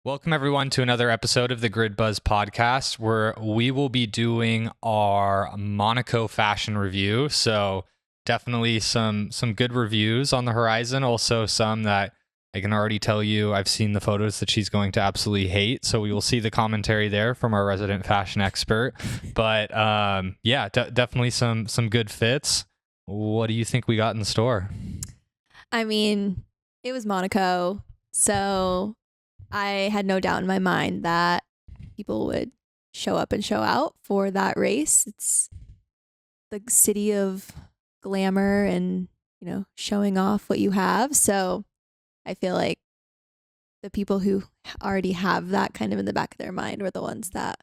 Welcome, everyone, to another episode of the Grid Buzz podcast, where we will be doing our Monaco fashion review. So definitely some good reviews on the horizon. Also some that I can already tell you I've seen the photos that she's going to absolutely hate. So we will see the commentary there from our resident fashion expert. But definitely some good fits. What do you think we got in store? I mean, it was Monaco, so I had no doubt in my mind that people would show up and show out for that race. It's the city of glamour and, showing off what you have. So I feel like the people who already have that kind of in the back of their mind were the ones that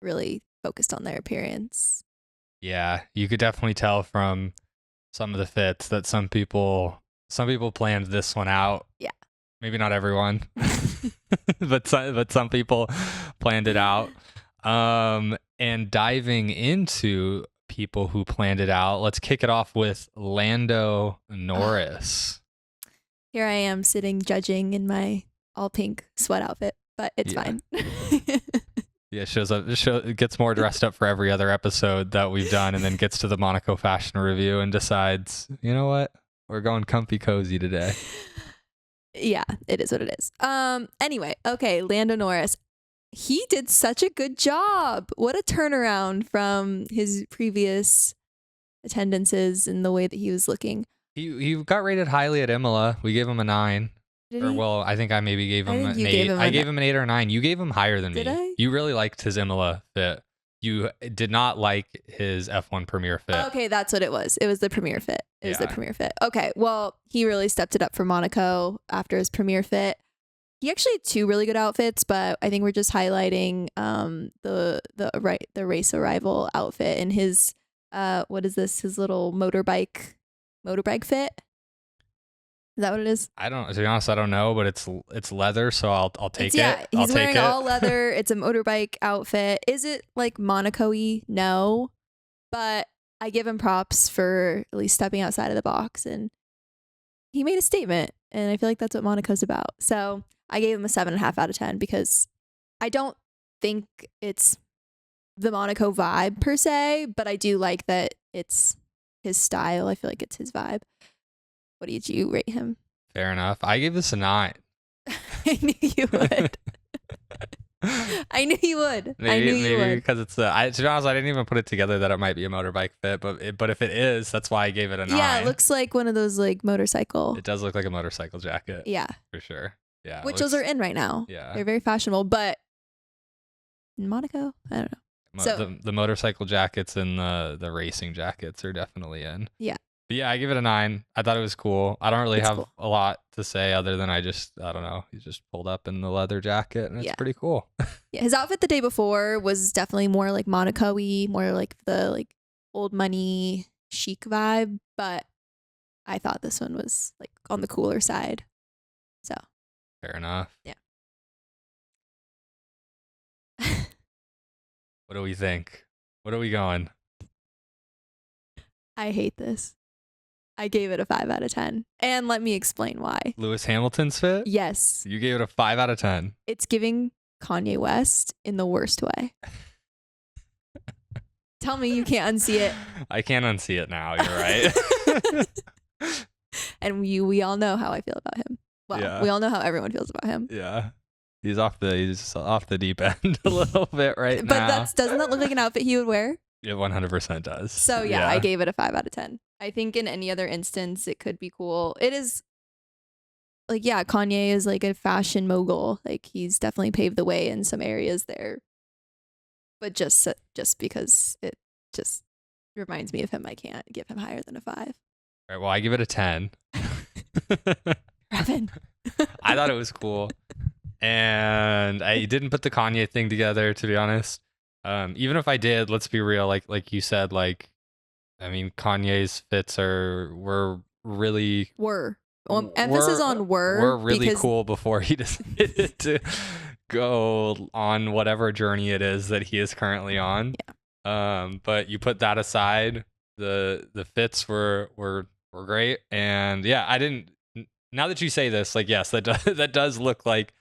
really focused on their appearance. Yeah, you could definitely tell from some of the fits that some people planned this one out. Yeah. Maybe not everyone, but some people planned it out. And diving into people who planned it out, let's kick it off with Lando Norris. Here I am sitting judging in my all pink sweat outfit, but it's fine. Yeah, it gets more dressed up for every other episode that we've done, and then gets to the Monaco fashion review and decides, you know what, we're going comfy cozy today. Yeah, it is what it is. Anyway, okay, Lando Norris. He did such a good job. What a turnaround from his previous attendances and the way that he was looking. He got rated highly at Imola. We gave him a 9. I think I maybe gave him an 8. I gave him an 8 or 9. You gave him higher than me. Did I? You really liked his Imola fit. You did not like his F1 Premier fit. Okay, that's what it was. It was the Premier fit. The Premier fit. Okay, well, he really stepped it up for Monaco after his Premier fit. He actually had 2 really good outfits, but I think we're just highlighting the race arrival outfit and his what is this? His little motorbike fit. Is that what it is? To be honest, I don't know, but it's leather, so I'll take it. Yeah, he's wearing all leather. It's a motorbike outfit. Is it like Monaco-y? No, but I give him props for at least stepping outside of the box, and he made a statement, and I feel like that's what Monaco's about. So I gave him a 7.5 out of 10 because I don't think it's the Monaco vibe per se, but I do like that it's his style. I feel like it's his vibe. What did you rate him? Fair enough. I gave this a 9. I knew you would. I knew you would. Maybe because it's to be honest, I didn't even put it together that it might be a motorbike fit, but if it is, that's why I gave it a 9. Yeah, it looks like one of those like motorcycle. It does look like a motorcycle jacket. Yeah, for sure. Yeah, those are in right now. Yeah, they're very fashionable, but in Monaco, I don't know. So the motorcycle jackets and the racing jackets are definitely in. Yeah. But yeah, I give it a 9. I thought it was cool. I don't really have a lot to say other than I don't know. He just pulled up in the leather jacket and it's pretty cool. Yeah, his outfit the day before was definitely more like Monaco-y, more like the old money chic vibe, but I thought this one was like on the cooler side. So fair enough. Yeah. What do we think? What are we going? I hate this. I gave it a 5 out of 10. And let me explain why. Lewis Hamilton's fit? Yes. You gave it a 5 out of 10. It's giving Kanye West in the worst way. Tell me you can't unsee it. I can't unsee it now. You're right. And we all know how I feel about him. Well, we all know how everyone feels about him. Yeah. He's off the deep end a little bit right now. But doesn't that look like an outfit he would wear? It 100% does. So yeah, I gave it a 5 out of 10. I think in any other instance, it could be cool. It is like, yeah, Kanye is like a fashion mogul. Like he's definitely paved the way in some areas there. But just because it just reminds me of him, I can't give him higher than a 5. All right, well, I give it a 10. Revan. I thought it was cool. And I didn't put the Kanye thing together, to be honest. Even if I did, let's be real, like you said, Kanye's fits were really emphasis on were really cool before he decided to go on whatever journey it is that he is currently on. Yeah. But you put that aside, the fits were great, and yeah, I didn't. Now that you say this, yes, that does look like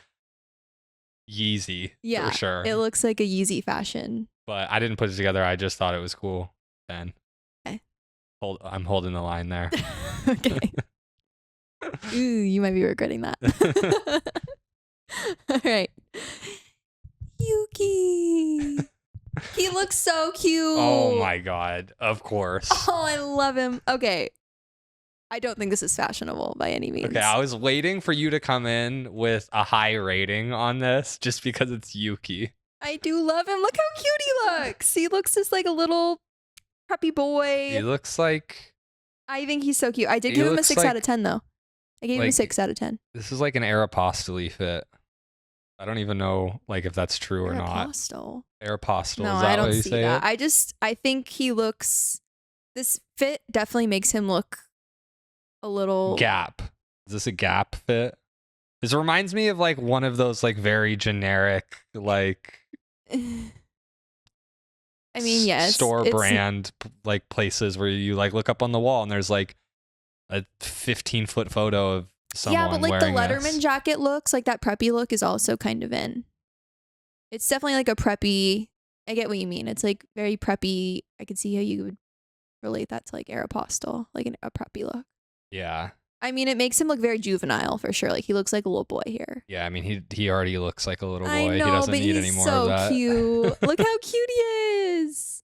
Yeezy Yeah, for sure. it looks like a Yeezy fashion. But I didn't put it together. I just thought it was cool. Ben. Okay. I'm holding the line there. Okay. Ooh, you might be regretting that. All right. Yuki. He looks so cute. Oh my God. Of course. Oh, I love him. Okay. I don't think this is fashionable by any means. Okay, I was waiting for you to come in with a high rating on this just because it's Yuki. I do love him. Look how cute he looks. He looks just like a little preppy boy. He looks like... I think he's so cute. I did give him a 6 out of 10 though. I gave him a 6 out of 10. This is like an Aeropostale fit. I don't even know like if that's true or not. Aeropostale. Aeropostale. No, is that I don't what you see say that. it? I think he looks, this fit definitely makes him look a little... Gap. Is this a Gap fit? This reminds me of like one of those like very generic like... I mean, yes. Store brand like places where you like look up on the wall and there's like a 15-foot photo of someone. Yeah, but like the Letterman this. jacket looks like that preppy look is also kind of in. It's definitely like a preppy. I get what you mean. It's like very preppy. I could see how you would relate that to like Aeropostale, like a preppy look. Yeah. I mean, it makes him look very juvenile for sure. Like he looks like a little boy here. Yeah, I mean he already looks like a little boy. I know, he doesn't but need he's any more so of that. cute. Look how cute he is.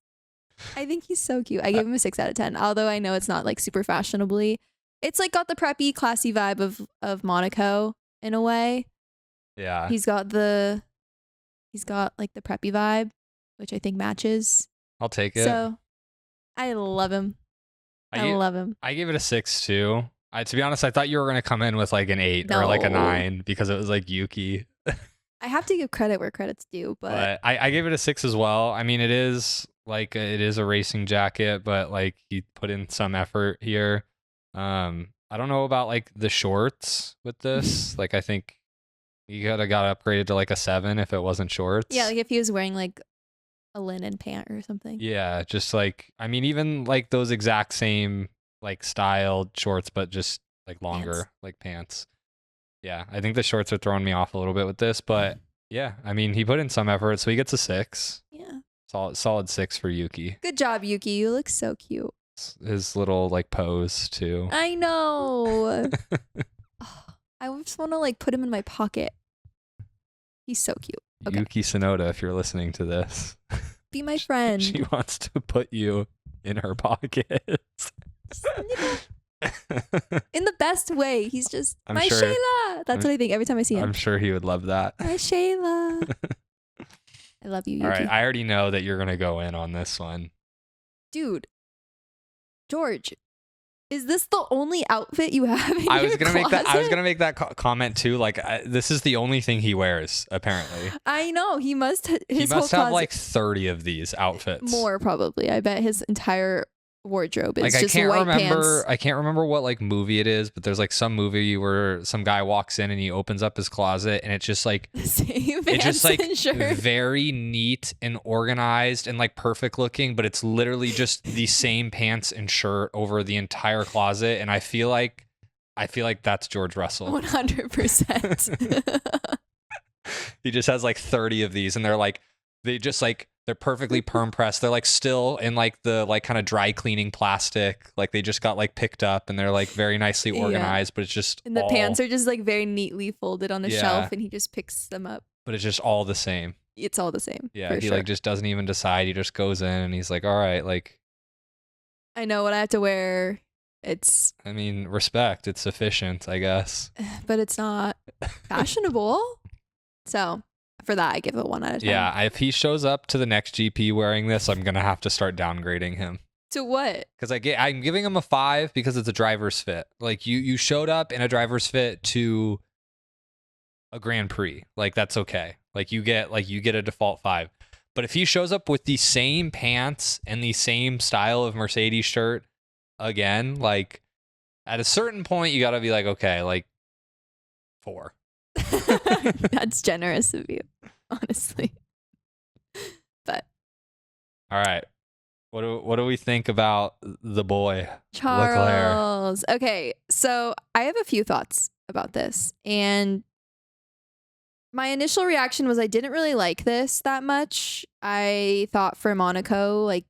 I think he's so cute. I gave him a 6 out of 10. Although I know it's not like super fashionably. It's like got the preppy, classy vibe of Monaco in a way. Yeah. He's got like the preppy vibe, which I think matches. I'll take it. So I love him. I love him. I gave it a 6 too. To be honest, I thought you were gonna come in with like an 8 or like a 9 because it was like Yuki. I have to give credit where credit's due, but I gave it a 6 as well. I mean, it is a racing jacket, but like he put in some effort here. I don't know about like the shorts with this. Like I think he got upgraded to like a 7 if it wasn't shorts. yeah, like if he was wearing like a linen pant or something. Yeah, just like I mean, even like those exact same like styled shorts, but just like longer Pants. like pants. Yeah, I think the shorts are throwing me off a little bit with this, but yeah, I mean, he put in some effort, so he gets a 6. Yeah. Solid 6 for Yuki. Good job, Yuki. You look so cute. His little like pose too. I know. Oh, I just want to like put him in my pocket. He's so cute. Okay. Yuki Tsunoda, if you're listening to this, Be my friend. she wants to put you in her pocket. In the best way. He's just I'm my sure- Shayla. That's what I think every time I see him. I'm sure he would love that. My Shayla. I love you, Yuki. All right, I already know that you're gonna go in on this one. Dude, George, is this the only outfit you have in I your was gonna make that. I was closet? gonna make that comment too. Like this is the only thing he wears. Apparently, I know he must. His he whole must have closet- like 30 of these outfits. more probably. I bet his entire wardrobe is Like just white pants. I can't remember what like movie it is, but there's like some movie where some guy walks in and he opens up his closet and it's just like The same it's just like pants and shirt. very neat and organized and like perfect looking, but it's literally just the same pants and shirt over the entire closet. And I feel like that's George Russell. 100%. He just has like 30 of these and they're perfectly perm pressed. They're like still in like the like kind of dry cleaning plastic. Like they just got like picked up and they're like very nicely Yeah. organized, but it's just And the all, pants are just like very neatly folded on the Yeah. shelf and he just picks them up. but it's just all the same. It's all the same. Yeah. for He sure. like just doesn't even decide. He just goes in and he's like, all right, like, I know what I have to wear. It's, I mean, respect. It's sufficient, I guess. but it's not fashionable. So for that, I give it 1 out of 10. Yeah. If he shows up to the next GP wearing this, I'm going to have to start downgrading him. To what? Because I'm giving him a 5 because it's a driver's fit. Like you showed up in a driver's fit to a Grand Prix. Like that's okay. Like you get a default 5. But if he shows up with the same pants and the same style of Mercedes shirt again, like at a certain point you got to be like, okay, like 4. That's generous of you, honestly. But All right. What do we think about the boy? Leclerc? Charles. Okay, so I have a few thoughts about this. And My initial reaction was I didn't really like this that much. I thought for Monaco, like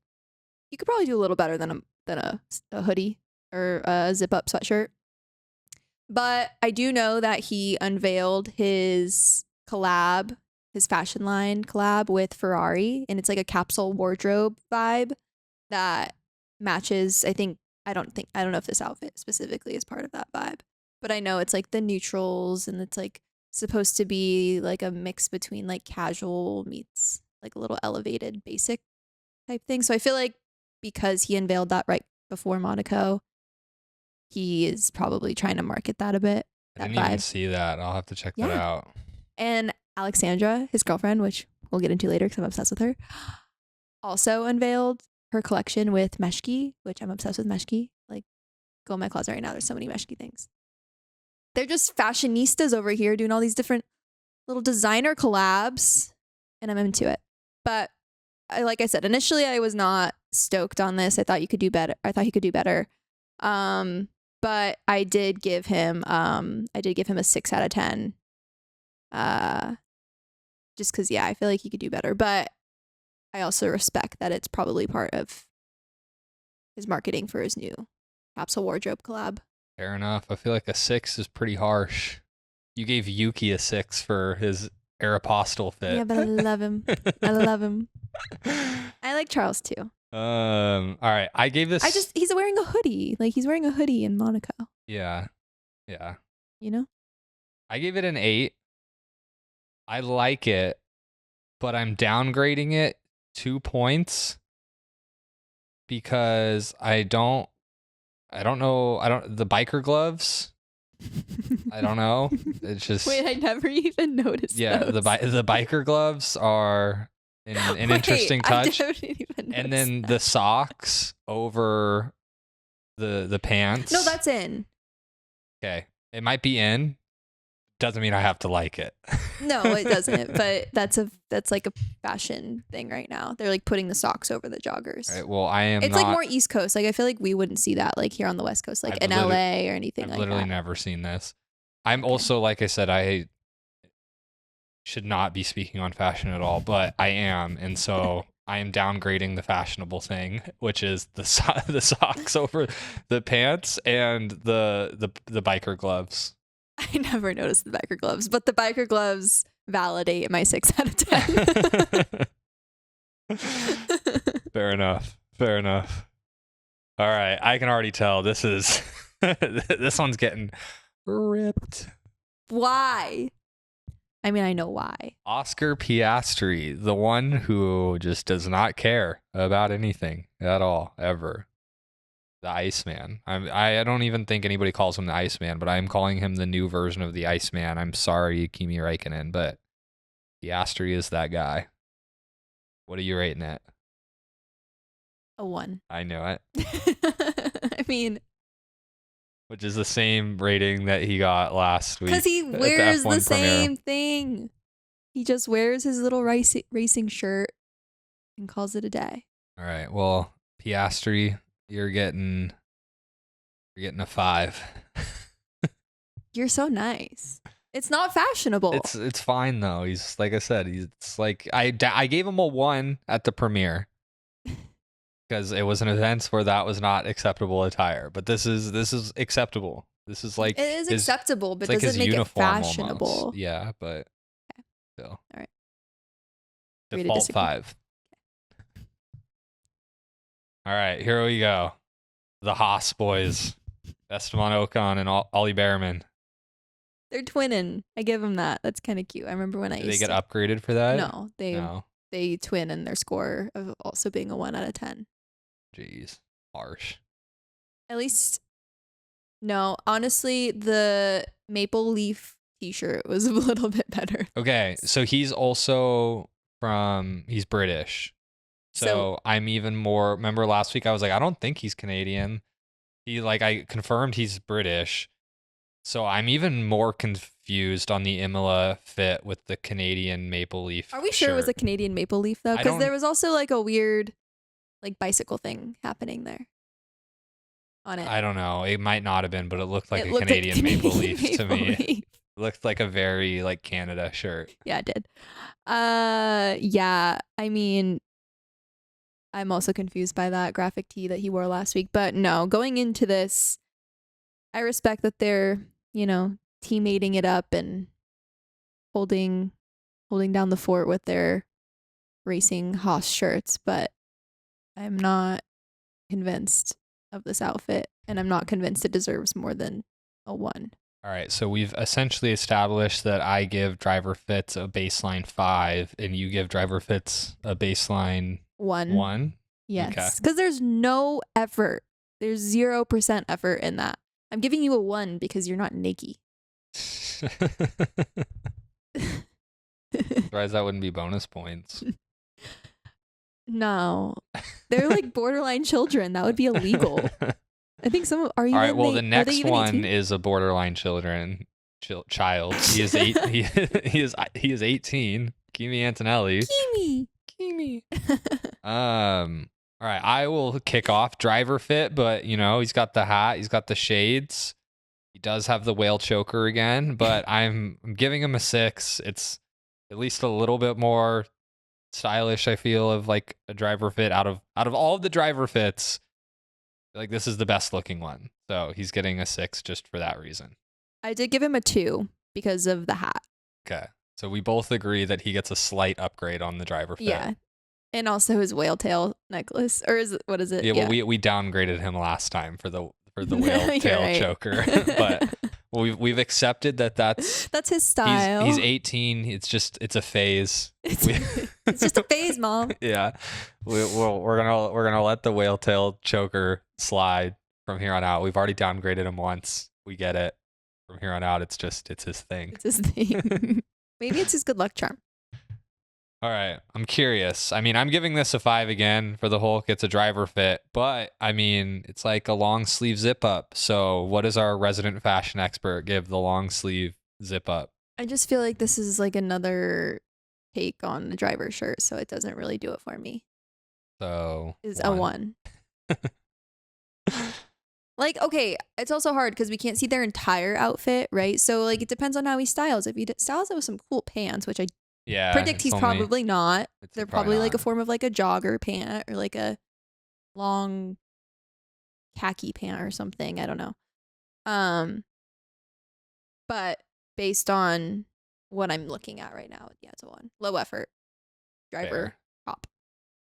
you could probably do a little better than a hoodie or a zip up sweatshirt. But I do know that he unveiled his collab, his fashion line collab with Ferrari, and it's like a capsule wardrobe vibe that matches. I don't know if this outfit specifically is part of that vibe, but I know it's like the neutrals, and it's like supposed to be like a mix between like casual meets like a little elevated basic type thing. So I feel like because he unveiled that right before Monaco, he is probably trying to market that a bit. I didn't even see that. I'll have to check that out. And Alexandra, his girlfriend, which we'll get into later because I'm obsessed with her, also unveiled her collection with Meshki, which I'm obsessed with Meshki. Like, go in my closet right now. There's so many Meshki things. They're just fashionistas over here doing all these different little designer collabs, and I'm into it. But like I said, initially I was not stoked on this. I thought you could do better. But I did give him a 6 out of 10. Just because, I feel like he could do better. But I also respect that it's probably part of his marketing for his new capsule wardrobe collab. Fair enough. I feel like a 6 is pretty harsh. You gave Yuki a 6 for his Aeropostale fit. Yeah, but I love him. I love him. I like Charles too. All right. I gave this. He's wearing a hoodie. Like he's wearing a hoodie in Monaco. Yeah. Yeah. You know? I gave it an 8. I like it, but I'm downgrading it 2 points because the biker gloves. I don't know. It's just. Wait, I never even noticed. Yeah, those. the biker gloves are an interesting touch. And then the socks over the pants. No, that's in. Okay. It might be in. Doesn't mean I have to like it. No, it doesn't. But that's like a fashion thing right now. They're like putting the socks over the joggers. Right, well, It's like more East Coast. Like I feel like we wouldn't see that like here on the West Coast, like in LA or anything like that. I've literally never seen this. I'm also, like I said, I should not be speaking on fashion at all, but I am, and so I am downgrading the fashionable thing, which is the socks over the pants and the biker gloves. I never noticed the biker gloves, but the biker gloves validate my 6 out of 10. Fair enough. All right, I can already tell this one's getting ripped. Why? I mean, I know why. Oscar Piastri, the one who just does not care about anything at all, ever. The Iceman. I don't even think anybody calls him the Iceman, but I'm calling him the new version of the Iceman. I'm sorry, Kimi Räikkönen, but Piastri is that guy. What are you rating it? A 1. I know it. I mean, which is the same rating that he got last week. Because he wears the same thing. He just wears his little racing shirt and calls it a day. All right. Well, Piastri, you're getting a 5. You're so nice. It's not fashionable. It's fine though. He's like I said. It's like I gave him a 1 at the premiere because it was an event where that was not acceptable attire. But this is acceptable. This is like it is acceptable, but like doesn't make it fashionable. Almost. Yeah, but still. All right. Default 5. All right, here we go. The Haas boys, Esteban Ocon and Ollie Behrman. They're twinning. I give them that. That's kind of cute. I remember when I used to... They get upgraded for that? No, they twin in their score of also being a 1 out of 10. Jeez, harsh. At least, no, honestly, the Maple Leaf t-shirt was a little bit better. Okay, so he's also he's British. So I'm even more, remember last week I was like, I don't think he's Canadian. I confirmed he's British. So I'm even more confused on the Imola fit with the Canadian Maple Leaf. Are we sure it was a Canadian Maple Leaf though? Because there was also like a weird like bicycle thing happening there on it. I don't know. It might not have been, but it looked like a Canadian Maple Leaf to me. Looked like a very like Canada shirt. Yeah, it did. Yeah, I mean, I'm also confused by that graphic tee that he wore last week. But no, going into this, I respect that they're, teammating it up and holding down the fort with their racing Haas shirts, but I'm not convinced of this outfit, and I'm not convinced it deserves more than a 1. All right, so we've essentially established that I give driver fits a baseline 5, and you give driver fits a baseline 1. Yes, because there's no effort. There's 0% effort in that. I'm giving you a 1 because you're not Nikki. Otherwise, that wouldn't be bonus points. No, they're like borderline children. That would be illegal. I think some are you. All right. Well, the next one is a borderline child. He is 8. He is 18. Kimi Antonelli. Kimi. All right. I will kick off driver fit, but he's got the hat. He's got the shades. He does have the whale choker again, but I'm giving him a 6. It's at least a little bit more stylish, I feel, of like a driver fit out of all of the driver fits. Like this is the best looking one. So he's getting a 6 just for that reason. I did give him a 2 because of the hat. Okay. So we both agree that he gets a slight upgrade on the driver fit. Yeah. And also his whale tail necklace. Or what is it? Yeah, well, we downgraded him last time for the whale tail choker. But we've accepted that's his style. He's 18. It's a phase. It's just a phase, Mom. Yeah. We're gonna let the whale tail choker slide from here on out. We've already downgraded him once. We get it. From here on out, it's his thing. It's his thing. Maybe it's his good luck charm. All right. I'm curious. I mean, I'm giving this a 5 again for the Hulk. It's a driver fit, but I mean, it's like a long sleeve zip up. So what does our resident fashion expert give the long sleeve zip up? I just feel like this is like another take on the driver shirt, so it doesn't really do it for me. So is a 1. Like, okay, it's also hard because we can't see their entire outfit, right? So like it depends on how he styles. If he styles it with some cool pants, which I predict he's probably not. They're probably like a form of like a jogger pant or like a long khaki pant or something. I don't know. But based on what I'm looking at right now, yeah, it's a 1. Low effort driver top.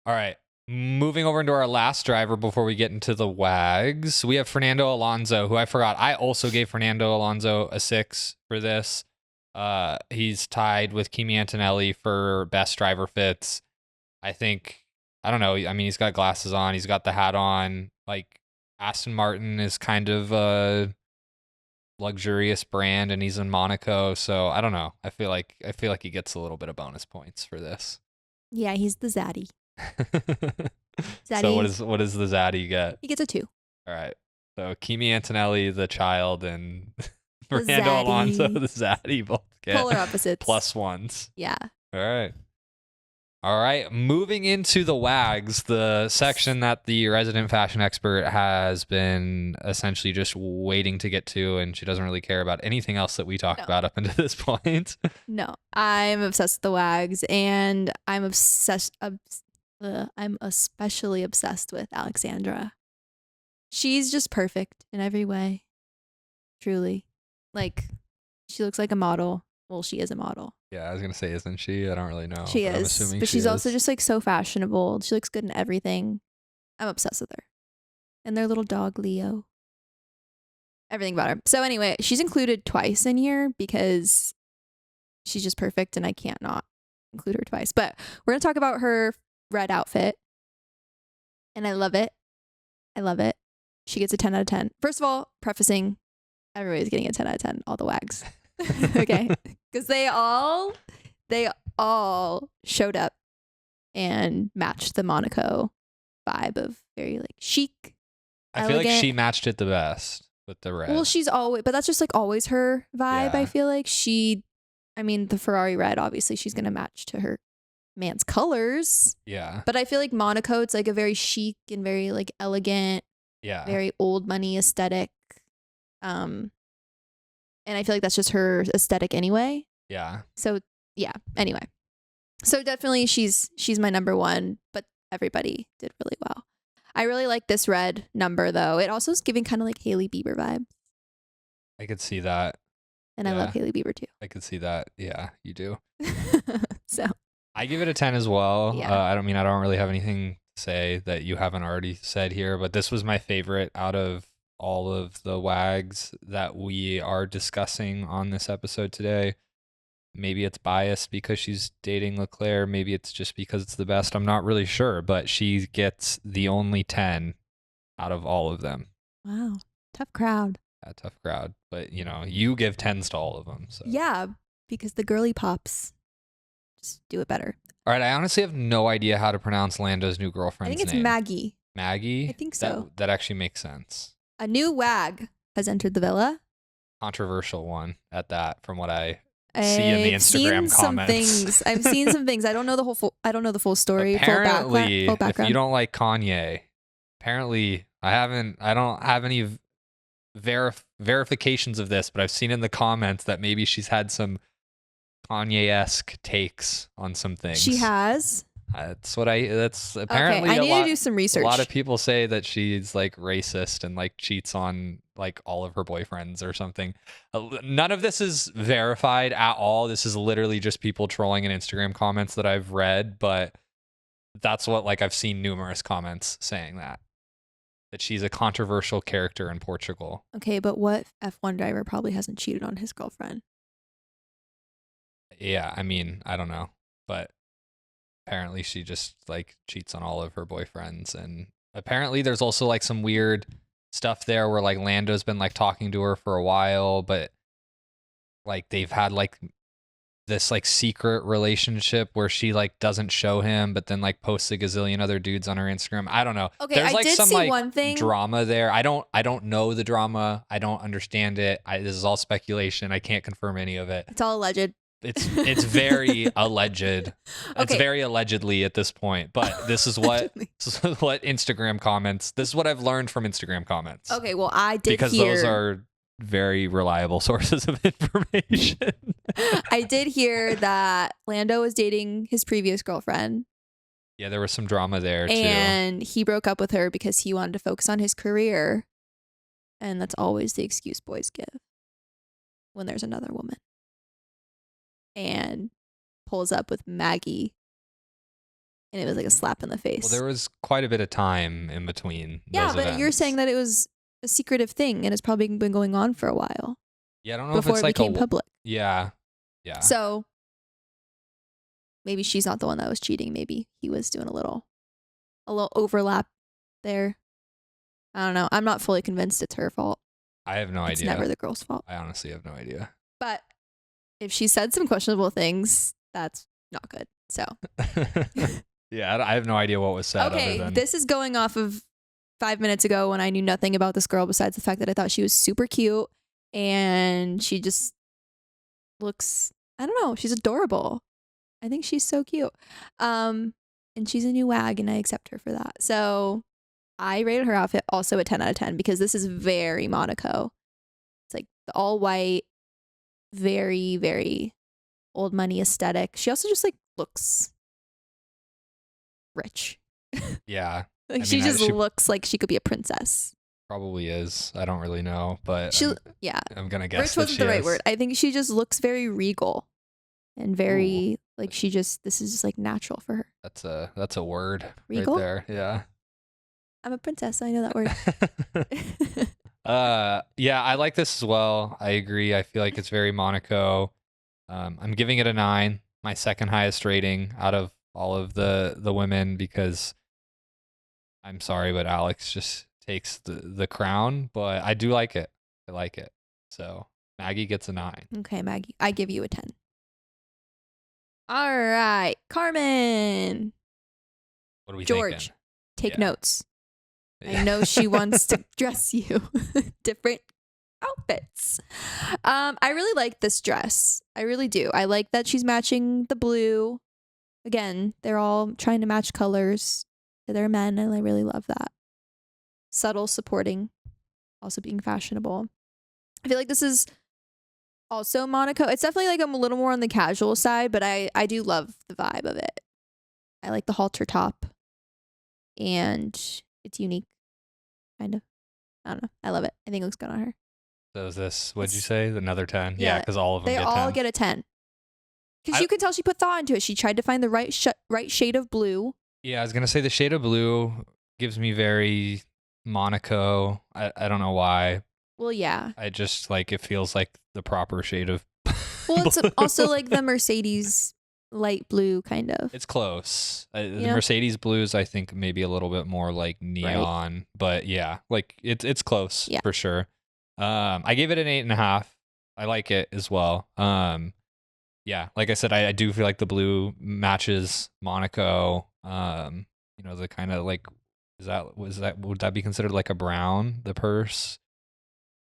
All right. Moving over into our last driver before we get into the WAGs, we have Fernando Alonso, who I forgot. I also gave Fernando Alonso a 6 for this. He's tied with Kimi Antonelli for best driver fits. I don't know. I mean, he's got glasses on. He's got the hat on. Like Aston Martin is kind of a luxurious brand, and he's in Monaco. So I don't know. I feel like he gets a little bit of bonus points for this. Yeah, he's the zaddy. So what does the zaddy get? He gets a 2. All right. So Kimi Antonelli, the child, and Fernando Alonso, the zaddy, both get polar opposites. +1s. Yeah. All right. Moving into the WAGs, the section that the resident fashion expert has been essentially just waiting to get to, and she doesn't really care about anything else that we talked about up until this point. No, I'm obsessed with the WAGs, and I'm especially obsessed with Alexandra. She's just perfect in every way. Truly. Like, she looks like a model. Well, she is a model. Yeah, I was going to say, isn't she? I don't really know. She is. I'm assuming but she's also just like so fashionable. She looks good in everything. I'm obsessed with her. And their little dog, Leo. Everything about her. So anyway, she's included twice in here because she's just perfect and I can't not include her twice. But we're going to talk about her red outfit. And I love it. She gets a 10 out of 10. First of all, prefacing, everybody's getting a 10 out of 10, all the WAGs. Okay? Because they all showed up and matched the Monaco vibe of very like chic, I feel like she matched it the best with the red. Well, she's always, but that's just like always her vibe. Yeah. I feel like the Ferrari red, obviously she's going to match to her man's colors. Yeah. But I feel like Monaco, it's like a very chic and very like elegant, very old money aesthetic. And I feel like that's just her aesthetic anyway. Yeah. So yeah, anyway. So definitely she's my number one, but everybody did really well. I really like this red number though. It also is giving kind of like Hailey Bieber vibe. I could see that. And I love Hailey Bieber too. I could see that. Yeah, you do. So I give it a 10 as well. Yeah. I don't really have anything to say that you haven't already said here, but this was my favorite out of all of the wags that we are discussing on this episode today. Maybe it's biased because she's dating Leclerc. Maybe it's just because it's the best. I'm not really sure, but she gets the only 10 out of all of them. Wow. Tough crowd. Yeah, tough crowd. But, you give 10s to all of them. So. Yeah, because the girly pops just do it better. All right, I honestly have no idea how to pronounce Lando's new girlfriend's name. I think it's Maggie. Maggie? I think so. That actually makes sense. A new wag has entered the villa. Controversial one at that, from what I see in the Instagram comments. I've seen some things. I don't know the full story. Apparently, full background. If you don't like Kanye, apparently I don't have any verifications of this, but I've seen in the comments that maybe she's had some Kanye-esque takes on some things. She has. That's apparently okay, I need to do some research. A lot of people say that she's like racist and like cheats on like all of her boyfriends or something. None of this is verified at all. This is literally just people trolling in Instagram comments that I've read, but that's what I've seen numerous comments saying that she's a controversial character in Portugal. Okay, but what F1 driver probably hasn't cheated on his girlfriend? Yeah, I don't know, but apparently she just cheats on all of her boyfriends, and apparently there's also some weird stuff there where Lando's been talking to her for a while, but they've had this secret relationship where she doesn't show him, but then posts a gazillion other dudes on her Instagram. I don't know. Okay, there's I did some see one thing. Drama there. I don't know the drama. I don't understand it. This is all speculation. I can't confirm any of it. It's all alleged. It's very alleged. Okay. It's very allegedly at this point, but this is what Instagram comments. This is what I've learned from Instagram comments. Okay, well I did because those are very reliable sources of information. I did hear that Lando was dating his previous girlfriend. Yeah, there was some drama there too. And he broke up with her because he wanted to focus on his career. And that's always the excuse boys give when there's another woman. And pulls up with Maggie. And it was like a slap in the face. Well, there was quite a bit of time in between. Yeah, those but events. You're saying that it was a secretive thing and it's probably been going on for a while. Yeah, I don't know before if it's it became public. Yeah. So maybe she's not the one that was cheating. Maybe he was doing a little overlap there. I don't know. I'm not fully convinced it's her fault. I have no idea. It's never the girl's fault. I honestly have no idea. But if she said some questionable things, that's not good. So yeah, I have no idea what was said. Okay, this is going off of 5 minutes ago when I knew nothing about this girl besides the fact that I thought she was super cute and she just looks, I don't know, she's adorable. I think she's so cute. And she's a new wag and I accept her for that. So I rated her outfit also a 10 out of 10 because this is very Monaco. It's like the all white, very, very old money aesthetic. She also just looks rich. Yeah. She looks like she could be a princess. Probably is. I don't really know, but I'm gonna guess. Rich wasn't the right word. I think she just looks very regal and very this is just natural for her. That's a word. Regal? Right there. Yeah. I'm a princess. I know that word. Yeah, I like this as well. I agree. I feel like it's very Monaco. I'm giving it a 9, my second highest rating out of all of the women, because I'm sorry, but Alex just takes the crown, but I do like it. I like it. So Maggie gets a 9. Okay, Maggie. I give you a 10. All right, Carmen. What are we George, thinking? take notes. I know she wants to dress you different outfits. I really like this dress. I really do. I like that she's matching the blue. Again, they're all trying to match colors to their men, and I really love that. Subtle supporting, also being fashionable. I feel like this is Also Monaco. It's definitely like I'm a little more on the casual side, but I do love the vibe of it. I like the halter top, and it's unique, kind of. I don't know. I love it. I think it looks good on her. So is this, what'd you It's- say? Another 10? Yeah, yeah, because all of them They get all 10. get a 10. Because I- you can tell she put thought into it. She tried to find the right shade of blue. Yeah, I was going to say the shade of blue gives me very Monaco. I don't know why. Well, yeah. I just like, it feels like the proper shade of Well, it's blue. also like the Mercedes light blue kind of. It's close. The You know? Mercedes blues, I think, maybe a little bit more like neon, but yeah, like it's close Yeah. for sure. I gave it an 8.5. I like it as well. Yeah, like I said, I do feel like the blue matches Monaco. The kind of like, would that be considered like a brown? The purse,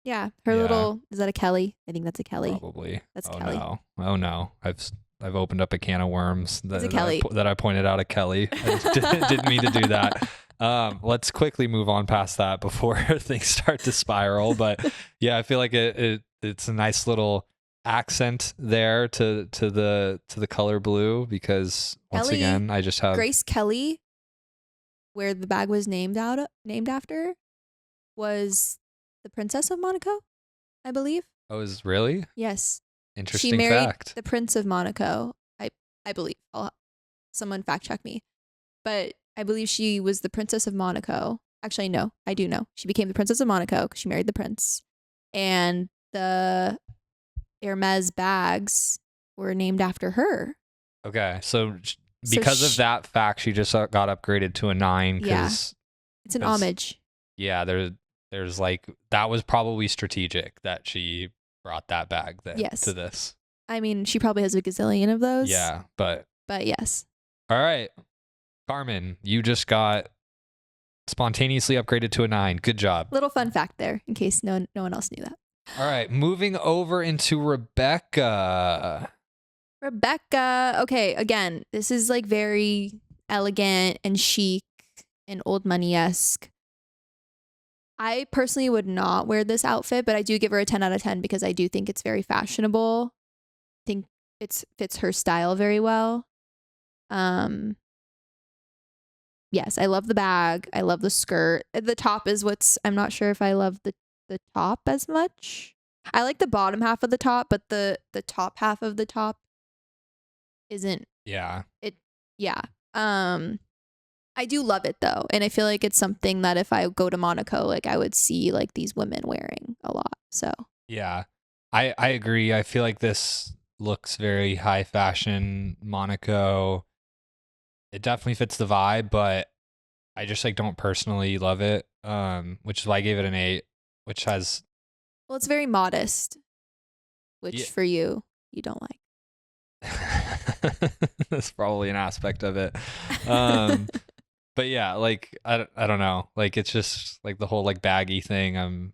Yeah. Her Yeah. little, is that a Kelly? I think that's a Kelly. probably. That's oh Kelly. no, oh no, I've opened up a can of worms It's a Kelly. that I pointed out a Kelly. I didn't mean to do that. Let's quickly move on past that before things start to spiral. But yeah, I feel like it's a nice little accent there to the color blue, because once Kelly- again, I just have Grace Kelly, where the bag was named after, was the Princess of Monaco, I believe. Oh, is really Yes. interesting She married fact. the Prince of Monaco. I believe. Someone fact check me. But I believe she was the Princess of Monaco. Actually, no, I do know. She became the Princess of Monaco because she married the prince. And the Hermes bags were named after her. Okay, so So because of sh- that fact, she just got upgraded to a 9 Yeah. because It's an 'Cause- homage. yeah, there's like, that was probably strategic that she brought that bag then Yes. to this. I mean, she probably has a gazillion of those. Yeah, but But yes. all right, Carmen, you just got spontaneously upgraded to a 9. Good job. Little fun fact there in case no one else knew that. All right, moving over into Rebecca. Rebecca. Okay, again, this is like very elegant and chic and old money-esque. I personally would not wear this outfit, but I do give her a 10 out of 10 because I do think it's very fashionable. I think it fits her style very well. Yes, I love the bag. I love the skirt. The top is I'm not sure if I love the top as much. I like the bottom half of the top, but the top half of the top isn't Yeah. yeah. I do love it though, and I feel like it's something that if I go to Monaco, like I would see like these women wearing a lot. So Yeah. I agree. I feel like this looks very high fashion Monaco. It definitely fits the vibe, but I just like don't personally love it. Which is why I gave it an 8, which has well, it's very modest, which Yeah. for you don't like. that's probably an aspect of it. But yeah, like I don't know. Like it's just like the whole like baggy thing. I'm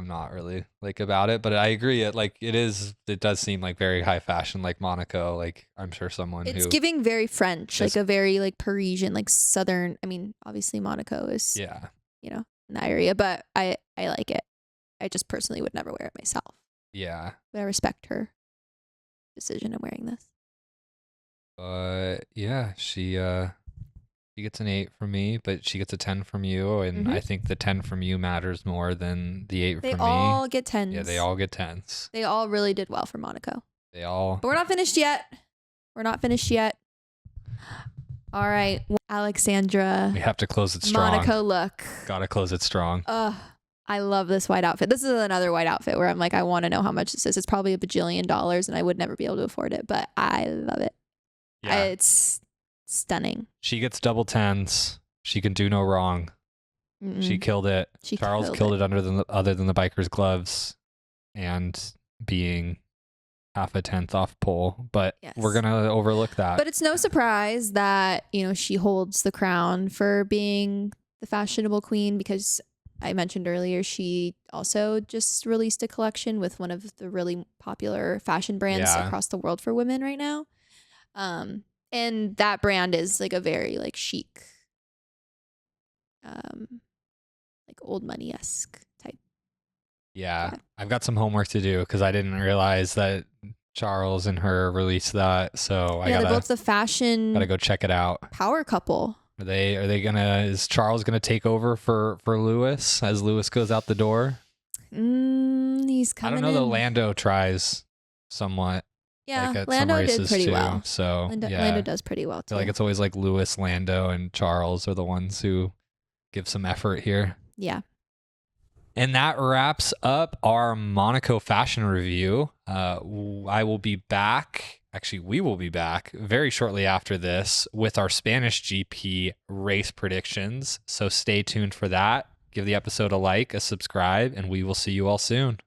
not really like about it, but I agree. It does seem like very high fashion, like Monaco. Like I'm sure someone It's who giving very French, is- like a very like Parisian, like Southern. I mean, obviously Monaco is yeah. in that area, but I like it. I just personally would never wear it myself, Yeah. but I respect her decision in wearing this. But yeah, she gets an 8 from me, but she gets a 10 from you, and I think the 10 from you matters more than the 8 They from me. all get 10s. Yeah, they all get 10s. They all really did well for Monaco. They all. But we're not finished yet. All right, Alexandra. We have to close it strong. Monaco look. Gotta close it strong. I love this white outfit. This is another white outfit where I'm like, I want to know how much this is. It's probably $1 bajillion and I would never be able to afford it, but I love it. Yeah. It's stunning. She gets double 10s. She can do no wrong. She killed it. She Charles killed it other than the biker's gloves and being half a 10th off pole. But Yes. we're going to overlook that. But it's no surprise that, she holds the crown for being the fashionable queen because I mentioned earlier, she also just released a collection with one of the really popular fashion brands Yeah. across the world for women right now. And that brand is like a very like chic, like old money-esque type Yeah, Okay. I've got some homework to do because I didn't realize that Charles and her released that. So I Yeah, they're gotta both the fashion go check it out. power couple. Is Charles gonna take over for Lewis as Lewis goes out the door? He's I coming don't know. in. The Lando tries somewhat. Yeah, Like at Lando some did races pretty too. well. So Lando does pretty well I too. feel like it's always like Lewis, Lando, and Charles are the ones who give some effort here. Yeah. And that wraps up our Monaco fashion review. I will be back. Actually, we will be back very shortly after this with our Spanish GP race predictions. So stay tuned for that. Give the episode a like, a subscribe, and we will see you all soon.